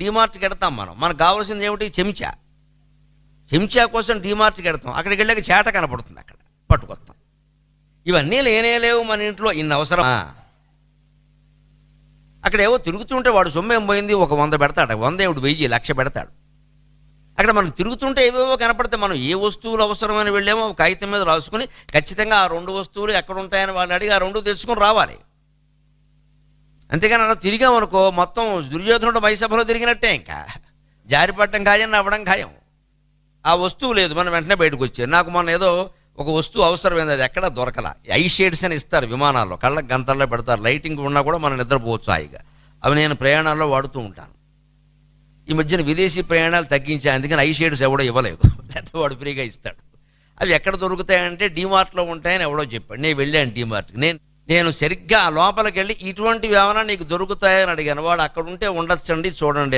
డీమార్ట్కి వెడతాం మనకు కావాల్సింది ఏమిటి? చెంచా కోసం డీమార్ట్కి వెడతాం. అక్కడికి వెళ్ళాక చేట కనపడుతుంది, అక్కడ పట్టుకొస్తాం. ఇవన్నీ లేవు మన ఇంట్లో, ఇన్ని అవసరమా? అక్కడ ఏవో తిరుగుతుంటే వాడు సొమ్మేం పోయింది, ఒక 100 పెడతాడు, 100 ఏమిటి 1000 1,00,000 పెడతాడు. అక్కడ మనకు తిరుగుతుంటే ఏవేవో కనపడితే మనం ఏ వస్తువులు అవసరమని వెళ్ళామో కాగితం మీద రాసుకుని ఖచ్చితంగా ఆ 2 వస్తువులు ఎక్కడ ఉంటాయని వాళ్ళని అడిగి ఆ 2 తెచ్చుకొని రావాలి. అంతేగాని అలా తిరిగామనుకో మొత్తం దుర్యోధనుడు మైసభలో తిరిగినట్టే, ఇంకా జారిపడటం ఖాయం, నవ్వడం ఖాయం. ఆ వస్తువు లేదు, మనం వెంటనే బయటకు వచ్చారు. నాకు మొన్న ఏదో ఒక వస్తువు అవసరమైంది, అది ఎక్కడ దొరకలా. ఐ షేడ్స్ అని ఇస్తారు విమానాల్లో, కళ్ళకు గంతల్లో పెడతారు, లైటింగ్ ఉన్నా కూడా మనం నిద్రపోవచ్చు హాయిగా. అవి నేను ప్రయాణాల్లో వాడుతూ ఉంటాను. ఈ మధ్యన విదేశీ ప్రయాణాలు తగ్గించా, అందుకని ఐ షేడ్స్ ఎవడో ఇవ్వలేదు, లేకపోతే వాడు ఫ్రీగా ఇస్తాడు. అవి ఎక్కడ దొరుకుతాయంటే డీమార్ట్లో ఉంటాయని ఎవడో చెప్పాడు. నేను వెళ్ళాను డీమార్ట్కి. నేను సరిగ్గా లోపలికి వెళ్ళి ఇటువంటివి ఏమైనా నీకు దొరుకుతాయని అడిగాను. వాడు అక్కడ ఉంటే ఉండొచ్చండి చూడండి